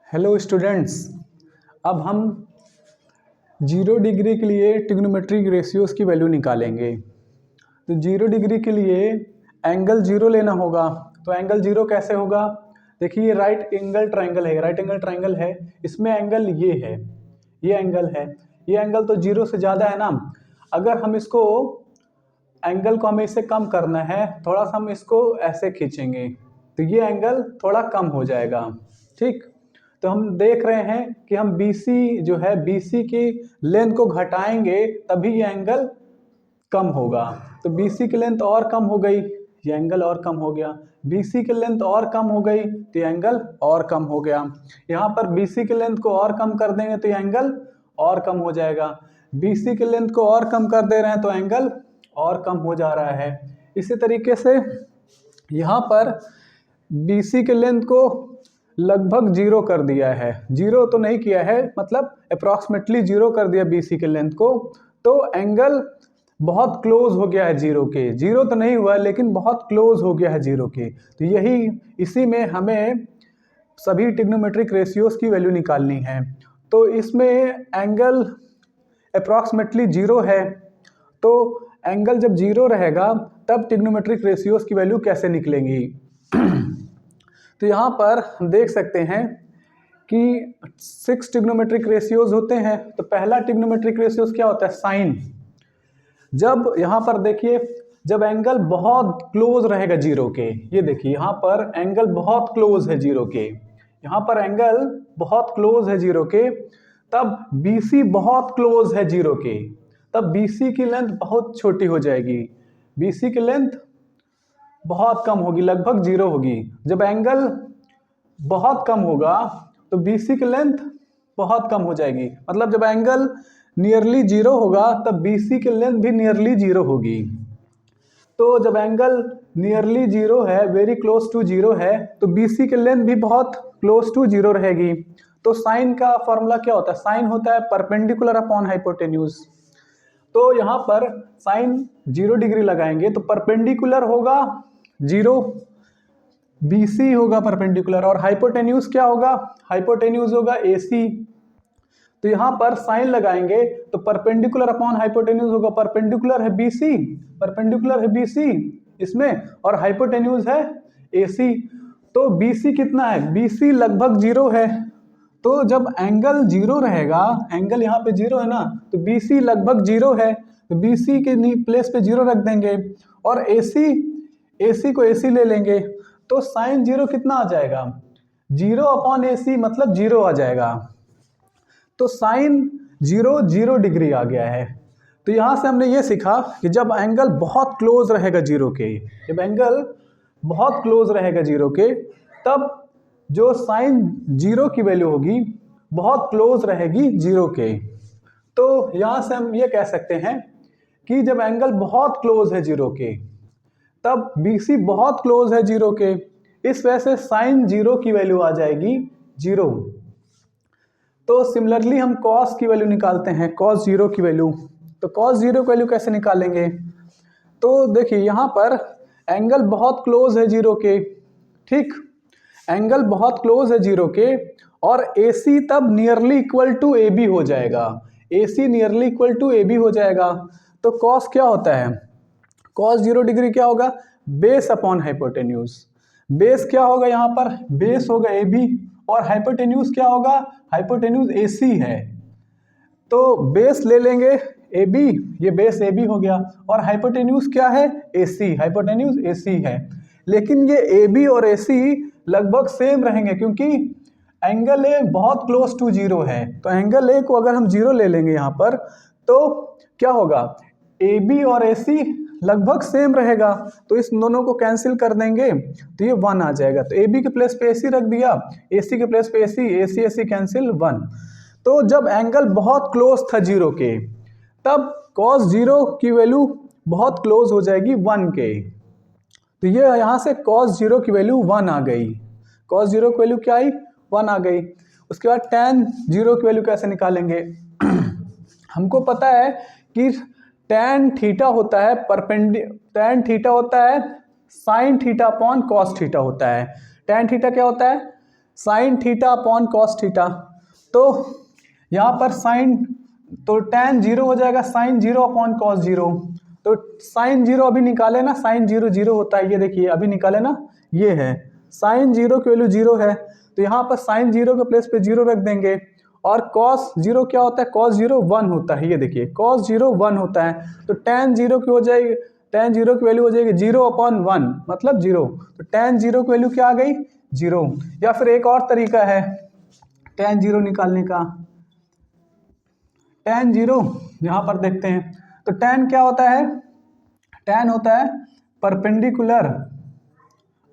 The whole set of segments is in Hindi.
Hello students. अब हम 0 डिग्री के लिए ट्रिग्नोमेट्रिक रेशियोज़ की वैल्यू निकालेंगे। तो 0 डिग्री के लिए एंगल 0 लेना होगा। तो एंगल 0 कैसे होगा? देखिए ये राइट एंगल ट्रायंगल है, इसमें एंगल ये है, ये एंगल है, ये एंगल तो 0 से ज़्यादा है ना। अगर हम इसको एंगल को हमें इससे कम करना है, थोड़ा सा हम इसको ऐसे खींचेंगे तो ये एंगल थोड़ा कम हो जाएगा। ठीक, तो हम देख रहे हैं कि हम BC जो है, BC की लेंथ को घटाएंगे तभी ये एंगल कम होगा। तो BC की लेंथ और कम हो गई, ये एंगल और कम हो गया। BC की लेंथ और कम हो गई तो ये एंगल और कम हो गया। यहाँ पर BC की लेंथ को और कम कर देंगे तो ये एंगल और कम हो जाएगा। BC की लेंथ को और कम कर दे रहे हैं तो एंगल और कम हो जा रहा है। इसी तरीके से यहाँ पर BC के लेंथ को लगभग 0 कर दिया है, 0 तो नहीं किया है, मतलब अप्रॉक्सीमेटली 0 कर दिया BC के लेंथ को, तो एंगल बहुत क्लोज हो गया है 0 के। 0 तो नहीं हुआ लेकिन बहुत क्लोज हो गया है 0 के। तो यही इसी में हमें सभी ट्रिग्नोमेट्रिक रेशियोज़ की वैल्यू निकालनी है। तो इसमें एंगल अप्रॉक्सीमेटली 0 है, तो एंगल जब 0 रहेगा तब ट्रिग्नोमेट्रिक रेशियोज़ की वैल्यू कैसे निकलेंगी? तो यहाँ पर हम देख सकते हैं कि 6 ट्रिग्नोमेट्रिक रेशियोज़ होते हैं। तो पहला ट्रिग्नोमेट्रिक रेशियोज़ क्या होता है? साइन। जब यहाँ पर देखिए, जब एंगल बहुत क्लोज रहेगा 0 के, ये देखिए यहाँ पर एंगल बहुत क्लोज है 0 के, यहाँ पर एंगल बहुत क्लोज है 0 के, तब BC बहुत क्लोज है 0 के, तब BC की लेंथ बहुत छोटी हो जाएगी, BC की लेंथ बहुत कम होगी, लगभग 0 होगी। जब एंगल बहुत कम होगा तो BC की लेंथ बहुत कम हो जाएगी, मतलब जब एंगल नियरली 0 होगा तब BC की लेंथ भी नियरली 0 होगी। तो जब एंगल नियरली 0 है, वेरी क्लोज टू 0 है, तो BC की लेंथ भी बहुत क्लोज टू 0 रहेगी। तो साइन का फॉर्मूला क्या होता है? साइन होता है परपेंडिकुलर अपॉन हाइपोटेन्यूज। तो यहाँ पर साइन 0 डिग्री लगाएंगे तो परपेंडिकुलर होगा 0, BC होगा परपेंडिकुलर, और हाइपोटेन्यूज क्या होगा? हाइपोटेन्यूज होगा AC। तो यहाँ पर साइन लगाएंगे तो परपेंडिकुलर अपॉन हाइपोटेन्यूज होगा, परपेंडिकुलर है BC, परपेंडिकुलर है BC इसमें, और हाइपोटेन्यूज है AC। तो BC कितना है? BC लगभग 0 है। तो जब एंगल 0 रहेगा, एंगल यहाँ पे 0 है ना, तो BC लगभग 0 है, तो BC के प्लेस पे 0 रख देंगे, और AC को AC ले लेंगे, तो साइन 0 कितना आ जाएगा? 0 अपॉन AC मतलब 0 आ जाएगा। तो साइन 0 डिग्री आ गया है। तो यहाँ से हमने ये सीखा कि जब एंगल बहुत क्लोज रहेगा 0 के, जब एंगल बहुत क्लोज रहेगा 0 के, तब जो साइन 0 की वैल्यू होगी बहुत क्लोज रहेगी 0 के। तो यहाँ से हम ये कह सकते हैं कि जब एंगल बहुत क्लोज है 0 के, तब BC बहुत क्लोज है 0 के, इस वजह से साइन 0 की वैल्यू आ जाएगी 0। तो सिमिलरली हम कॉस की वैल्यू निकालते हैं, कॉस 0 की वैल्यू। तो कॉस 0 की वैल्यू कैसे निकालेंगे? तो देखिए यहाँ पर एंगल बहुत क्लोज है 0 के, ठीक, एंगल बहुत क्लोज है 0 के, और AC तब नियरली इक्वल टू AB हो जाएगा, AC nearly equal to AB हो जाएगा। तो कॉस क्या होता है? कॉस 0 डिग्री क्या होगा? Base upon hypotenuse. बेस क्या होगा? यहाँ पर बेस होगा AB, और हाइपोटेन्यूज क्या होगा? हाइपोटेन्यूज AC है। तो बेस ले लेंगे AB, ये बेस AB हो गया, और हाइपोटेन्यूज क्या है? AC, हाइपोटेन्यूज AC है। लेकिन ये AB और AC लगभग सेम रहेंगे क्योंकि एंगल A बहुत क्लोज टू 0 है। तो एंगल A को अगर हम 0 ले लेंगे यहाँ पर, तो क्या होगा? AB और AC लगभग सेम रहेगा, तो इस दोनों को कैंसिल कर देंगे तो ये 1 आ जाएगा। तो AB के प्लेस पे AC रख दिया, AC के प्लेस पे AC कैंसिल 1। तो जब एंगल बहुत क्लोज था 0 के, तब cos 0 की वैल्यू बहुत क्लोज हो जाएगी 1 के। तो ये यहाँ से cos 0 की वैल्यू 1 आ गई, cos 0 की वैल्यू क्या आई? 1 आ गई। उसके बाद tan 0 की वैल्यू कैसे निकालेंगे? हमको पता है कि tan थीटा होता है tan थीटा होता है sin theta upon cos theta होता है। tan थीटा क्या होता है? Sine theta upon cos theta. तो यहाँ पर साइन, तो tan 0 हो जाएगा साइन 0 अपॉन कॉस 0। तो साइन 0 अभी निकाले ना, साइन 0 0 होता है, ये देखिए अभी निकाले ना, ये है साइन 0 की वैल्यू 0 है, तो यहाँ पर साइन 0 के प्लेस पे 0 रख देंगे। और कॉस 0 क्या होता है, कॉस 0 1 होता है, ये देखिए कॉस 0 1 होता है। तो tan 0 की हो जाएगी, tan 0 की वैल्यू हो जाएगी 0 अपॉन 1 मतलब 0। तो tan 0 की वैल्यू क्या आ गई, 0। या फिर एक और तरीका है tan 0 निकालने का। tan 0 यहाँ पर देखते हैं, तो tan क्या होता है, tan होता है परपेंडिकुलर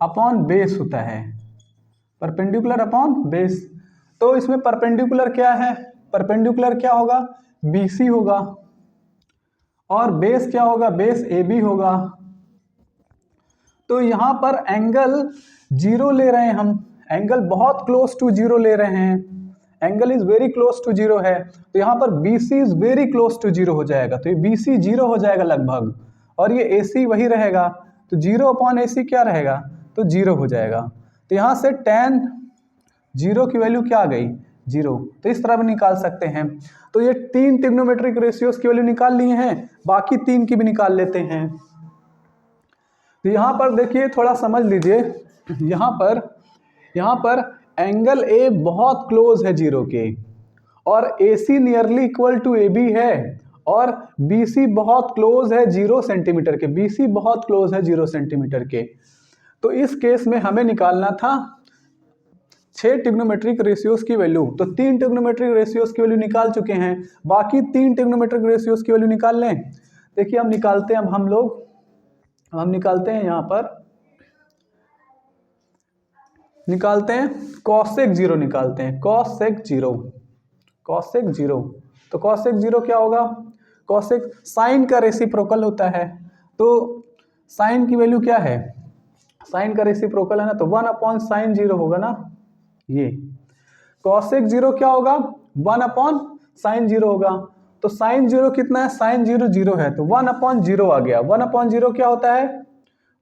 अपॉन बेस होता है, परपेंडिकुलर अपॉन बेस। तो इसमें परपेंडिकुलर क्या है, परपेंडिकुलर क्या होगा, BC होगा, और बेस क्या होगा, बेस AB होगा। तो यहाँ पर एंगल 0 ले रहे हैं हम, एंगल बहुत क्लोज टू 0 ले रहे हैं, angle is very close to 0 है, तो यहाँ पर BC is very close to 0 हो जाएगा, तो ये BC 0 हो जाएगा लगभग, और ये AC वही रहेगा, तो 0 अपॉन AC क्या रहेगा, तो 0 हो जाएगा। तो यहाँ से tan 0 की वैल्यू क्या आ गई, 0। तो इस तरह भी निकाल सकते हैं। तो ये 3 ट्रिग्नोमेट्रिक रेशियोज की वैल्यू निकाल लिए हैं, बाकी 3 की भी निकाल लेते हैं। तो यहाँ पर देखिए थोड़ा समझ लीजिए, यहाँ पर एंगल A बहुत क्लोज है 0 के, और AC nearly equal to AB है, और BC बहुत क्लोज है 0 सेंटीमीटर के, BC बहुत क्लोज है 0 सेंटीमीटर के। तो इस केस में हमें निकालना था 6 ट्रिग्नोमेट्रिक रेशियोज की वैल्यू। तो 3 ट्रिग्नोमेट्रिक रेशियोज की वैल्यू निकाल चुके हैं, बाकी 3 ट्रिग्नोमेट्रिक रेशियोज की वैल्यू निकाल लें। देखिए हम निकालते हैं, अब हम निकालते हैं, यहाँ पर निकालते हैं कॉसेक 0 निकालते हैं, कॉसेक 0, कॉसेक 0। तो कॉसेक 0 क्या होगा, कॉसेक साइन का रेसिप्रोकल होता है, तो साइन की वैल्यू क्या है, साइन का रेसिप्रोकल है ना, तो 1 अपॉन साइन 0 होगा ना, ये कॉसेक 0 क्या होगा, 1 अपॉन साइन 0 होगा। तो साइन 0 कितना है, साइन 0 0 है, तो 1 अपॉन 0 आ गया। 1 अपॉन 0 क्या होता है,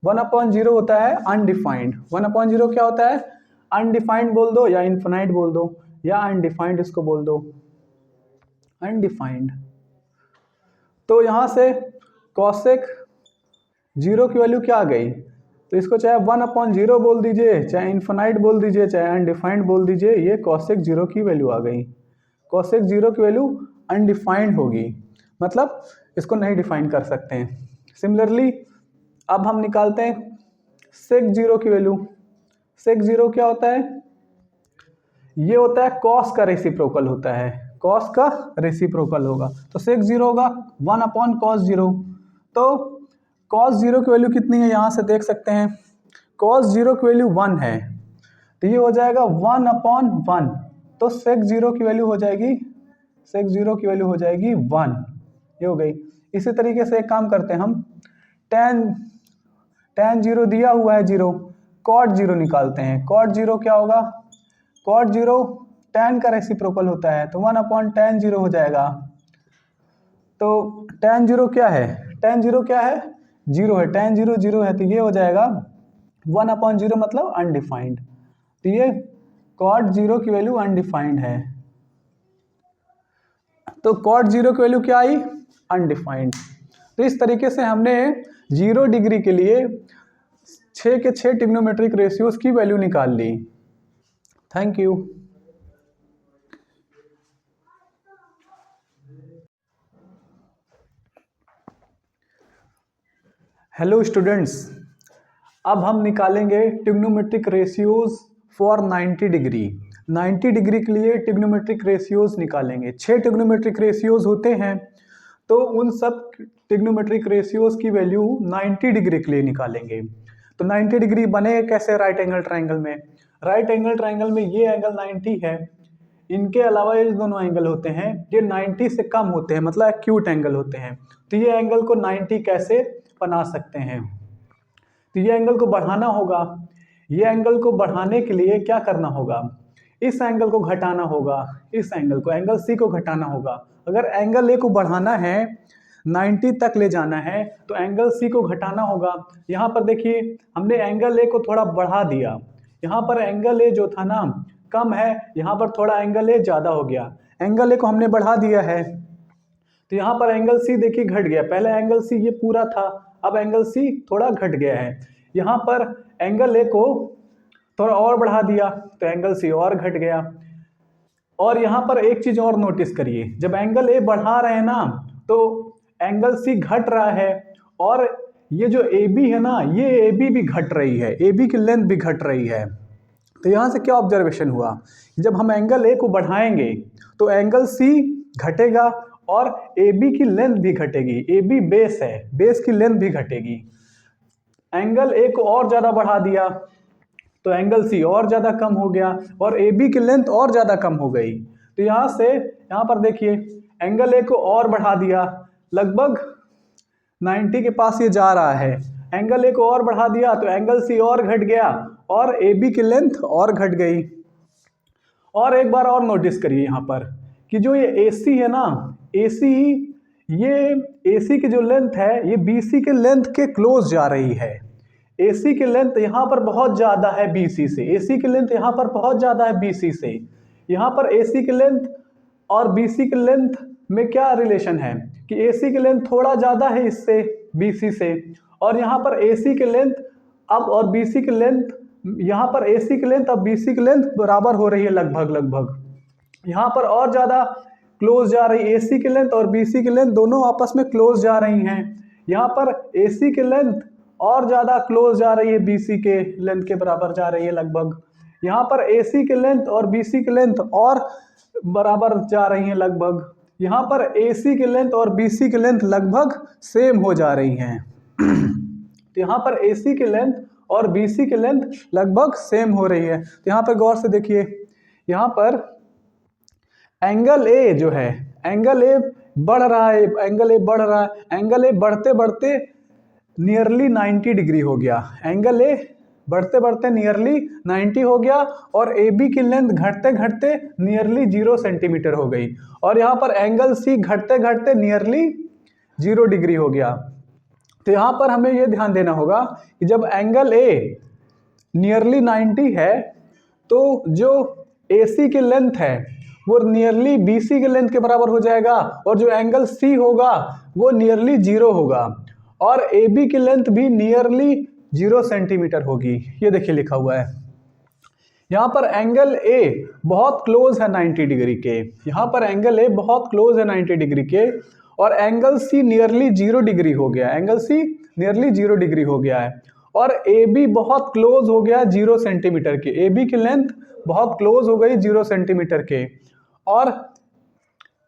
1 अपॉन 0 होता है अनडिफाइंड। 1 अपॉन 0 क्या होता है, अनडिफाइंड बोल दो, या इनफिनाइट बोल दो, या अनडिफाइंड इसको बोल दो, अनडिफाइंड। तो यहां से कॉसेक 0 की वैल्यू क्या आ गई, तो इसको चाहे 1 अपॉन 0 बोल दीजिए, चाहे इनफिनाइट बोल दीजिए, चाहे अनडिफाइंड बोल दीजिए, ये कॉसेक 0 की वैल्यू आ गई। कॉसेक 0 की वैल्यू अनडिफाइंड होगी, मतलब इसको नहीं डिफाइन कर सकते हैं। सिमिलरली अब हम निकालते हैं सेक 0 की वैल्यू। सेक 0 क्या होता है, ये होता है कॉस का रेसिप्रोकल होता है, कॉस का रेसिप्रोकल होगा, तो सेक 0 होगा 1 अपॉन कॉस 0। तो कॉस 0 की वैल्यू कितनी है, यहाँ से देख सकते हैं, कॉस 0 की वैल्यू 1 है, तो ये हो जाएगा 1 अपॉन 1, तो सेक 0 की वैल्यू हो जाएगी, सेक 0 की वैल्यू हो जाएगी 1, ये हो गई। इसी तरीके से एक काम करते हैं हम, tan 0 दिया हुआ है 0, कॉट 0 निकालते हैं। कॉट 0 क्या होगा, कॉट 0 tan का रेसिप्रोकल होता है, तो 1 अपॉन tan 0 हो जाएगा। तो tan 0 क्या है, tan 0 क्या है, 0 है, tan 0 0 है, तो ये हो जाएगा 1 अपॉन 0 मतलब अनडिफाइंड। तो ये कॉट 0 की वैल्यू अनडिफाइंड है, तो कॉट 0 की वैल्यू क्या आई, अनडिफाइंड। तो इस तरीके से हमने 0 डिग्री के लिए 6 के 6 ट्रिग्नोमेट्रिक रेशियोज की वैल्यू निकाल ली। Thank you. हेलो स्टूडेंट्स, अब हम निकालेंगे trigonometric ratios for 90 degree. 90 degree के लिए ट्रिग्नोमेट्रिक रेशियोज निकालेंगे। 6 ट्रिग्नोमेट्रिक रेशियोज होते हैं, तो उन सब ट्रिग्नोमेट्रिक रेशियोज की वैल्यू 90 डिग्री के लिए निकालेंगे। तो 90 डिग्री बने कैसे, राइट एंगल ट्राइंगल में, राइट एंगल ट्राइंगल में ये एंगल 90 है, इनके अलावा ये दोनों एंगल होते हैं ये 90 से कम होते हैं, मतलब एक्यूट एंगल होते हैं। तो ये एंगल को 90 कैसे बना सकते हैं, तो ये एंगल को बढ़ाना होगा। ये एंगल को बढ़ाने के लिए क्या करना होगा, इस एंगल को घटाना होगा, इस एंगल को, एंगल सी को घटाना होगा। अगर एंगल ए को बढ़ाना है, 90 तक ले जाना है, तो एंगल सी को घटाना होगा। यहाँ पर देखिए हमने एंगल ए को थोड़ा बढ़ा दिया, यहाँ पर एंगल ए जो था ना कम है, यहाँ पर थोड़ा एंगल ए ज़्यादा हो गया। एंगल ए को हमने बढ़ा दिया है, तो यहाँ पर एंगल सी देखिए घट गया। पहले एंगल सी ये पूरा था, अब एंगल सी थोड़ा घट गया है। यहाँ पर एंगल ए को थोड़ा और बढ़ा दिया तो एंगल सी और घट गया। और यहाँ पर एक चीज और नोटिस करिए, जब एंगल ए बढ़ा रहे हैं ना तो एंगल सी घट रहा है, और ये जो ए बी है ना, ये ए बी भी घट रही है, ए बी की लेंथ भी घट रही है। तो यहाँ से क्या ऑब्जर्वेशन हुआ, जब हम एंगल ए को बढ़ाएंगे तो एंगल सी घटेगा और ए बी की लेंथ भी घटेगी। ए बी बेस है, बेस की लेंथ भी घटेगी। एंगल ए को और ज़्यादा बढ़ा दिया तो एंगल सी और ज़्यादा कम हो गया और ए बी की लेंथ और ज़्यादा कम हो गई। तो यहाँ से यहाँ पर देखिए एंगल ए को और बढ़ा दिया, लगभग 90 के पास ये जा रहा है। एंगल ए को और बढ़ा दिया तो एंगल सी और घट गया और ए बी की लेंथ और घट गई। और एक बार और नोटिस करिए यहाँ पर कि जो ये ए सी है ना, ए सी, ये ए सी की जो लेंथ है ये बी सी के लेंथ के क्लोज जा रही है। AC की लेंथ यहाँ पर बहुत ज़्यादा है BC से, AC की लेंथ यहाँ पर बहुत ज़्यादा है BC से। यहाँ पर AC की लेंथ और BC की लेंथ में क्या रिलेशन है कि AC की लेंथ थोड़ा ज़्यादा है इससे, BC से, और यहाँ पर AC की लेंथ अब और BC की लेंथ, यहाँ पर AC की लेंथ अब BC की लेंथ बराबर हो रही है लगभग। यहाँ पर और ज़्यादा क्लोज जा रही है AC की लेंथ और BC की लेंथ दोनों आपस में क्लोज जा रही हैं। यहाँ पर AC की लेंथ और ज़्यादा क्लोज जा रही है BC के लेंथ के बराबर जा रही है लगभग। यहाँ पर AC की लेंथ और BC की लेंथ और बराबर जा रही है लगभग। यहाँ पर AC की लेंथ और BC की लेंथ लगभग सेम हो जा रही हैं। तो यहाँ पर AC की लेंथ और BC की लेंथ लगभग सेम हो रही है। तो यहाँ पर गौर से देखिए, यहाँ पर एंगल ए जो है, एंगल ए बढ़ रहा है, एंगल ए बढ़ रहा है, एंगल ए बढ़ते बढ़ते नियरली 90 डिग्री हो गया। एंगल ए बढ़ते बढ़ते नियरली 90 हो गया और ए बी की लेंथ घटते घटते नियरली 0 सेंटीमीटर हो गई। और यहाँ पर एंगल सी घटते घटते नियरली 0 डिग्री हो गया। तो यहाँ पर हमें ये ध्यान देना होगा कि जब एंगल ए नियरली 90 है तो जो ए सी की लेंथ है वो नियरली बी सी के लेंथ के बराबर हो जाएगा, और जो एंगल सी होगा वो नियरली 0 होगा, और ए बी की लेंथ भी नियरली 0 सेंटीमीटर होगी। ये देखिए लिखा हुआ है। यहाँ पर एंगल ए बहुत क्लोज है 90 डिग्री के, यहाँ पर एंगल ए बहुत क्लोज है 90 डिग्री के, और एंगल सी नियरली 0 डिग्री हो गया, एंगल सी नियरली 0 डिग्री हो गया है, और ए बी बहुत क्लोज हो गया 0 सेंटीमीटर के। ए बी की लेंथ बहुत क्लोज हो गई 0 सेंटीमीटर के, और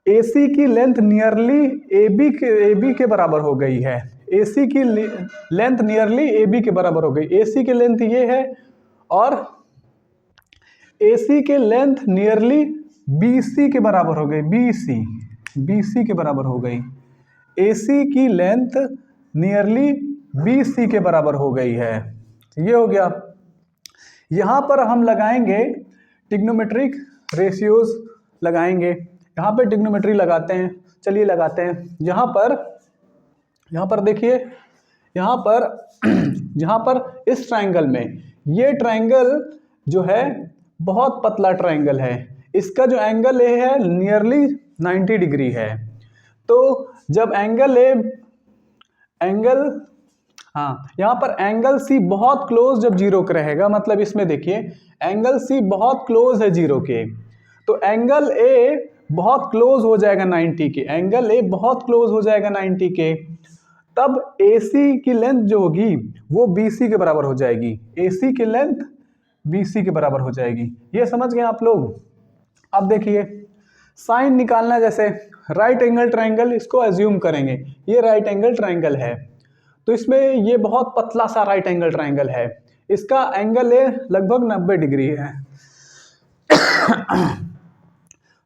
ए सी की लेंथ नियरली ए बी के बराबर हो गई है। ए सी की लेंथ नियरली ए बी के बराबर हो गई। ए सी की लेंथ ये है और ए सी के लेंथ नियरली बी सी के बराबर हो गई, बी सी के बराबर हो गई। ए सी की लेंथ नियरली बी सी के बराबर हो गई है। ये हो गया। यहाँ पर हम लगाएंगे ट्रिग्नोमेट्रिक रेशियोज लगाएंगे। यहाँ पे ट्रिग्नोमेट्री लगाते हैं, चलिए लगाते हैं। यहाँ पर देखिए, यहाँ पर इस ट्रायंगल में, ये ट्रायंगल जो है बहुत पतला ट्रायंगल है, इसका जो एंगल ए है नियरली 90 डिग्री है। तो जब यहाँ पर एंगल सी बहुत क्लोज जब 0 के रहेगा, मतलब इसमें देखिए एंगल सी बहुत क्लोज है 0 के, तो एंगल ए बहुत क्लोज हो जाएगा 90 के, एंगल ए बहुत क्लोज हो जाएगा 90 के, तब AC की लेंथ जो होगी वो BC के बराबर हो जाएगी। AC की लेंथ BC के बराबर हो जाएगी। ये समझ गए आप लोग। अब देखिए साइन निकालना, जैसे राइट एंगल ट्रायंगल, इसको एज्यूम करेंगे ये राइट एंगल ट्रायंगल है, तो इसमें ये बहुत पतला सा राइट एंगल ट्रायंगल है, इसका एंगल ए लगभग 90 डिग्री है।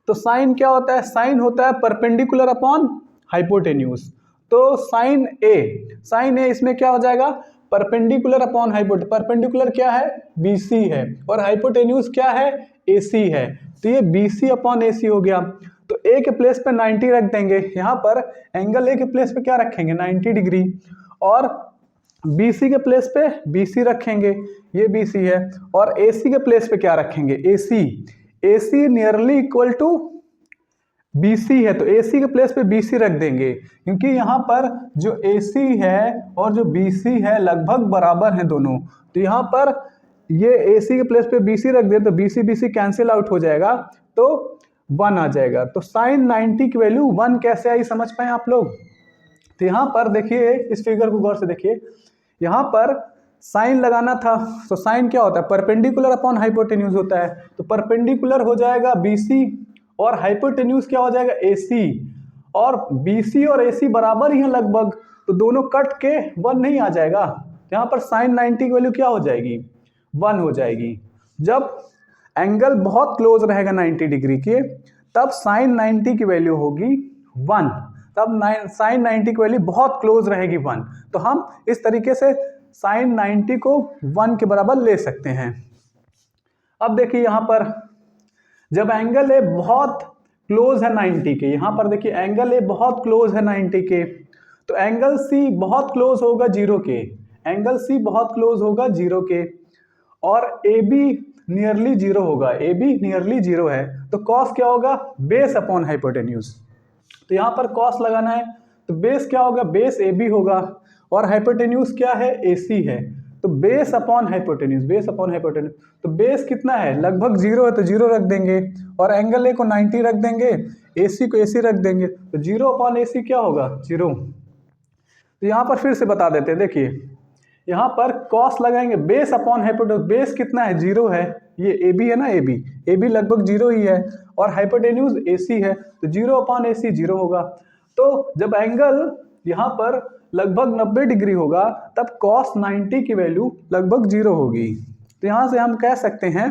तो साइन क्या होता है? साइन होता है परपेंडिकुलर अपॉन हाइपोटेन्यूज। तो साइन ए इसमें क्या हो जाएगा? Perpendicular upon hypotenuse. परपेंडिकुलर क्या है? BC है, और हाइपोटेन्यूज क्या है? AC है। तो ये BC अपॉन AC हो गया। तो A के प्लेस पे 90 रख देंगे, यहाँ पर एंगल A के प्लेस पे क्या रखेंगे? 90 डिग्री, और BC के प्लेस पे BC रखेंगे, ये BC है, और AC के प्लेस पे क्या रखेंगे, AC nearly equal to BC है, तो AC के प्लेस पे BC रख देंगे, क्योंकि यहाँ पर जो AC है और जो BC है लगभग बराबर हैं दोनों, तो यहाँ पर ये AC के प्लेस पे BC रख दे तो BC कैंसिल आउट हो जाएगा, तो 1 आ जाएगा। तो साइन 90 की वैल्यू 1 कैसे आई समझ पाए आप लोग? तो यहाँ पर देखिए, इस फिगर को गौर से देखिए, यहाँ पर साइन लगाना था, तो साइन क्या होता है, परपेंडिकुलर अपॉन हाइपोटेन्यूज होता है, तो परपेंडिकुलर हो जाएगा BC और हाइपोटेन्यूज क्या हो जाएगा AC, और BC और AC बराबर ही हैं लगभग, तो दोनों कट के 1 नहीं आ जाएगा, तो यहाँ पर साइन 90 की वैल्यू क्या हो जाएगी, 1 हो जाएगी। जब एंगल बहुत क्लोज रहेगा 90 डिग्री के, तब साइन 90 की वैल्यू होगी 1, तब साइन 90 की वैल्यू बहुत क्लोज रहेगी 1, तो हम इस तरीके से साइन 90 को 1 के बराबर ले सकते हैं। अब देखिए यहाँ पर जब एंगल ए बहुत क्लोज है 90 के, यहाँ पर देखिए एंगल ए बहुत क्लोज है 90 के, तो एंगल सी बहुत क्लोज होगा 0 के, एंगल सी बहुत क्लोज होगा 0 के, और ए बी नियरली 0 होगा, ए बी नियरली 0 है, तो कॉस क्या होगा, बेस अपॉन हाइपोटेन्यूज, तो यहाँ पर कॉस लगाना है, तो बेस क्या होगा, बेस ए बी होगा, और हाइपोटेन्यूज क्या है, ए सी है, तो base upon hypotenuse, base upon hypotenuse, तो बेस कितना है, लगभग 0 है, तो 0 रख देंगे, और एंगल ए को 90 रख देंगे, ए सी को ए सी रख देंगे, तो 0 अपॉन ए सी क्या होगा, 0। तो यहाँ पर फिर से बता देते हैं, देखिए यहाँ पर कॉस लगाएंगे, बेस अपॉन हाइपोटेन्यूज, बेस कितना है, 0 है, ये ए बी है ना, ए बी लगभग 0 ही है, और हाइपोटेन्यूज ए सी है, तो 0 अपॉन ए सी 0 होगा। तो जब एंगल यहाँ पर लगभग 90 डिग्री होगा, तब कॉस 90 की वैल्यू लगभग 0 होगी, तो यहाँ से हम कह सकते हैं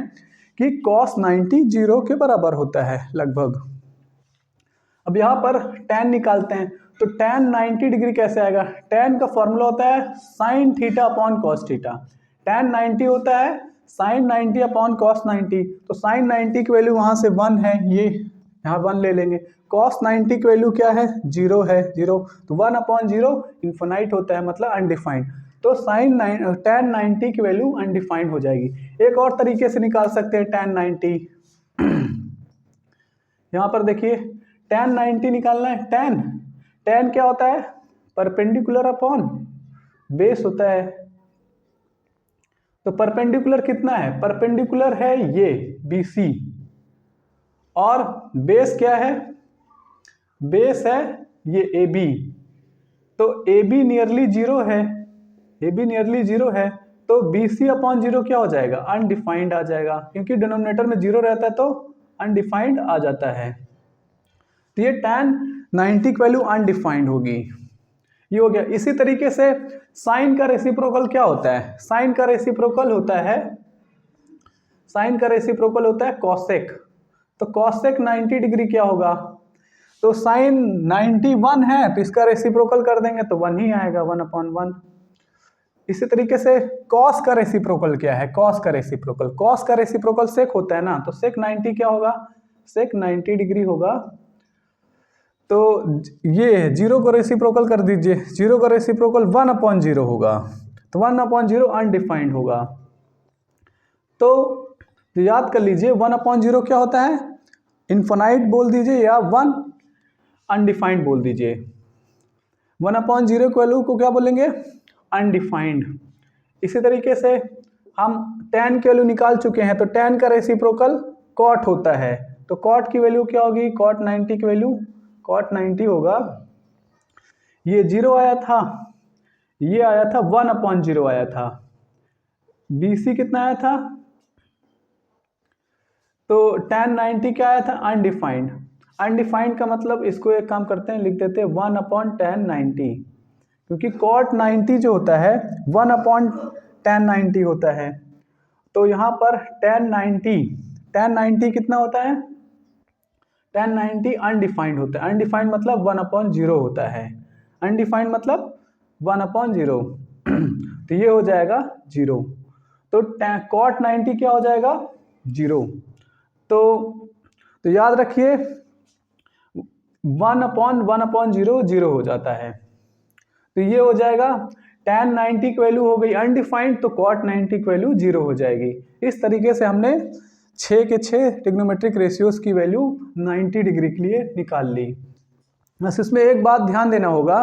कि कॉस 90 0 के बराबर होता है लगभग। अब यहाँ पर tan निकालते हैं, तो tan 90 डिग्री कैसे आएगा, tan का फॉर्मूला होता है sine theta upon cos theta, tan 90 होता है साइन 90 अपॉन कॉस 90, तो साइन 90 की वैल्यू वहाँ से 1 है, ये यहाँ 1 ले लेंगे, कॉस 90 की वैल्यू क्या है, 0 है, 0, तो 1 अपॉन 0 इन्फिनाइट होता है, मतलब अनडिफाइंड, तो tan 90 की वैल्यू अनडिफाइंड हो जाएगी। एक और तरीके से निकाल सकते हैं tan 90, यहाँ पर देखिए tan 90 निकालना है, tan क्या होता है, परपेंडिकुलर अपॉन बेस होता है, तो परपेंडिकुलर कितना है, परपेंडिकुलर है ये BC, और बेस क्या है, बेस है ये AB, तो AB नियरली 0 है, AB नियरली 0 है, तो BC अपॉन 0 क्या हो जाएगा, अनडिफाइंड आ जाएगा, क्योंकि डिनोमिनेटर में 0 रहता है तो अनडिफाइंड आ जाता है, तो ये tan 90 की वैल्यू अनडिफाइंड होगी, ये हो गया। इसी तरीके से साइन का रेसिप्रोकल क्या होता है, साइन का रेसिप्रोकल होता है, साइन का रेसिप्रोकल होता है कॉसेक, तो कॉसेक 90 डिग्री क्या होगा, तो साइन 91 है, तो इसका रेसिप्रोकल कर देंगे तो 1 ही आएगा, 1/1। इसी तरीके से कॉस का रेसिप्रोकल क्या है, कॉस का रेसिप्रोकल, कॉस का रेसिप्रोकल सेक होता है ना, तो सेक 90 क्या होगा, सेक 90 डिग्री होगा, तो ये 0 को रेसिप्रोकल कर दीजिए, 0 का रेसिप्रोकल 1/0 होगा, तो 1/0 अनडिफाइंड होगा, तो याद कर लीजिए 1/0 क्या होता है, इनफाइनाइट बोल दीजिए या 1 अनडिफाइंड बोल दीजिए, 1/0 की वैल्यू को क्या बोलेंगे, अनडिफाइंड। इसी तरीके से हम tan की वैल्यू निकाल चुके हैं, तो tan का रेसिप्रोकल cot होता है, तो cot की वैल्यू क्या होगी, cot 90 की वैल्यू cot 90 होगा, ये 0 आया था, ये आया था 1/0 आया था, BC कितना आया था, तो tan 90 क्या आया था, अनडिफाइंड, अनडिफाइंड का मतलब इसको एक काम करते हैं, लिख देते हैं 1/tan 90, क्योंकि cot 90 जो होता है 1/tan 90 होता है, तो यहाँ पर tan 90 कितना होता है, tan 90 अनडिफाइंड होता है, अनडिफाइंड मतलब 1/0 होता है, अनडिफाइंड मतलब 1/0, तो ये हो जाएगा 0, तो cot 90 क्या हो जाएगा, 0, तो याद रखिए 1/1/0 0 हो जाता है, तो ये हो जाएगा tan 90 की वैल्यू हो गई अनडिफाइंड, तो cot 90 की वैल्यू 0 हो जाएगी। इस तरीके से हमने 6 के 6 ट्रिग्नोमेट्रिक रेशियोज की वैल्यू 90 डिग्री के लिए निकाल ली। बस इसमें एक बात ध्यान देना होगा